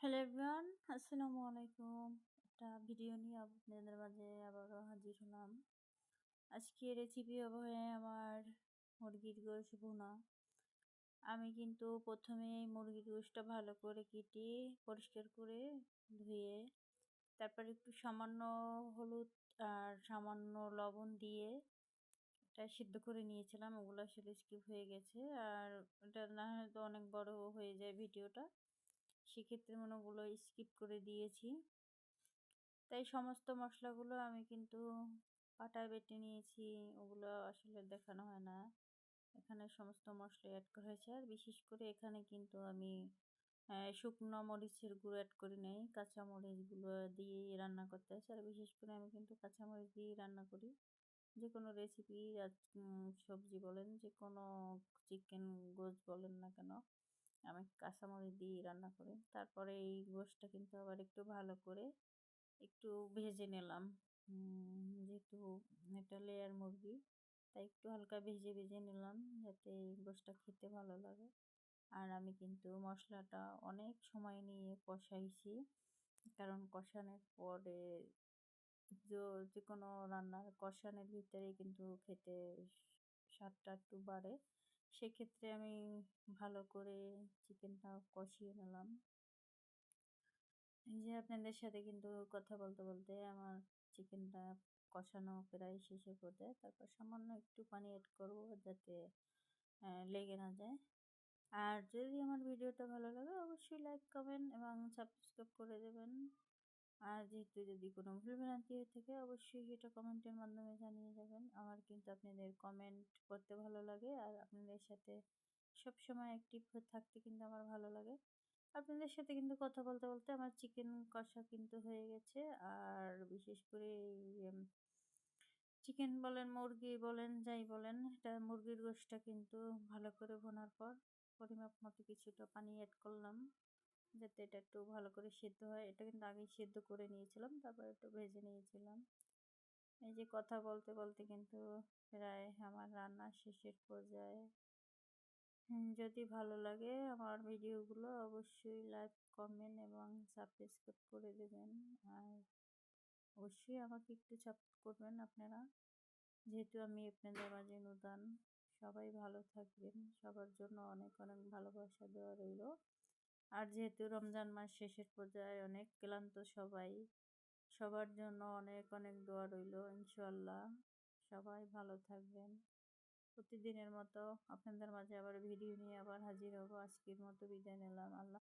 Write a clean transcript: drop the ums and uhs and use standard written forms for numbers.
Hello everyone, আসসালামু আলাইকুম। একটা ভিডিও নিয়ে আপনাদের মাঝে আবারও হাজির হলাম। আজকে রেসিপি হবে আমার মুরগির গোশত ভুনা। আমি কিন্তু প্রথমেই মুরগির গোশতটা ভালো করে কেটে পরিষ্কার করে ধুয়ে তারপর একটু সামান্য হলুদ আর সামান্য লবণ দিয়ে এটা সিদ্ধ করে নিয়েছিলাম। ওগুলো আসলে স্কিপ হয়ে গেছে, আর এটা না হয়তো অনেক বড় হয়ে যায় ভিডিওটা, সেক্ষেত্রে মনে ওগুলো স্কিপ করে দিয়েছি। তাই সমস্ত মশলাগুলো আমি কিন্তু পাটায় বেটে নিয়েছি, ওগুলো আসলে দেখানো হয় না। এখানে সমস্ত মশলা অ্যাড করা হয়েছে, আর বিশেষ করে এখানে কিন্তু আমি শুকনো মরিচের গুঁড়ো অ্যাড করি নাই, কাঁচা মরিচগুলো দিয়ে রান্না করতে হয়েছে। আর বিশেষ করে আমি কিন্তু কাঁচা মরিচ দিয়ে রান্না করি যে কোনো রেসিপি, সবজি বলেন, যে কোনো চিকেন গোশত বলেন না কেন, আমি কাঁচামরিচ দিয়ে রান্না করি। তারপরে এই গোশতটা কিন্তু আবার একটু ভালো করে একটু ভেজে নিলাম। যেহেতু এটা লেয়ার মুরগি, তাই একটু হালকা ভেজে ভেজে নিলাম যাতে এই গোশতটা খেতে ভালো লাগে। আর আমি কিন্তু মশলাটা অনেক সময় নিয়ে কষাইছি, কারণ কষানোর পরে যে কোনো রান্নার কষানোর ভিতরে কিন্তু খেতে স্বাদটা একটু বাড়ে। সেক্ষেত্রে আমি ভালো করে চিকেনটা কষিয়ে নিলাম। এই যে আপনাদের সাথে কিন্তু কথা বলতে বলতে আমার চিকেনটা কষানো প্রায় শেষের পর্যায়ে। তারপর সামান্য একটু পানি অ্যাড করবো যাতে লেগে না যায়। আর যদি আমার ভিডিওটা ভালো লাগে অবশ্যই লাইক, কমেন্ট এবং সাবস্ক্রাইব করে দেবেন। আর যেহেতু যদি কোনো ভুলভ্রান্তি হয়ে থাকে অবশ্যই সেটা কমেন্টের মাধ্যমে জানিয়ে যাবেন। আমার কিন্তু আপনাদের কমেন্ট পড়তে ভালো লাগে, আর আপনাদের সাথে সবসময় অ্যাক্টিভ থাকতে কিন্তু আমার ভালো লাগে। আপনাদের সাথে কিন্তু কথা বলতে বলতে আমার চিকেন কষা কিন্তু হয়ে গেছে। আর বিশেষ করে চিকেন বলেন, মুরগি বলেন, যাই বলেন, এটা মুরগির গোশতটা কিন্তু ভালো করে ভোনার পর পরিমাপ মতো কিছুটা পানি অ্যাড করলাম যাতে এটা একটু ভালো করে সেদ্ধ হয়। এটা কিন্তু আগেই সেদ্ধ করে নিয়েছিলাম, তারপর একটু ভেজে নিয়েছিলাম। এই যে কথা বলতে বলতে কিন্তু প্রায় আমার রান্না শেষের পর্যায়ে। যদি ভালো লাগে আমার ভিডিওগুলো অবশ্যই লাইক, কমেন্ট এবং সাবস্ক্রাইব করে দেবেন। আর অবশ্যই আমাকে একটু সাপোর্ট করবেন আপনারা, যেহেতু আমি আপনাদের মাঝে নতুন। সবাই ভালো থাকবেন, সবার জন্য অনেক অনেক ভালোবাসা দেওয়া রইল। আর যেহেতু রমজান মাস শেষের পর্যায়ে অনেক ক্লান্ত সবাই, সবার জন্য অনেক অনেক দোয়া রইল। ইনশাআল্লাহ সবাই ভালো থাকবেন। প্রতিদিনের মতো আপনাদের মাঝে আবার ভিডিও নিয়ে আবার হাজির হব। আজকের মতো বিদায় নিলাম। আল্লাহ।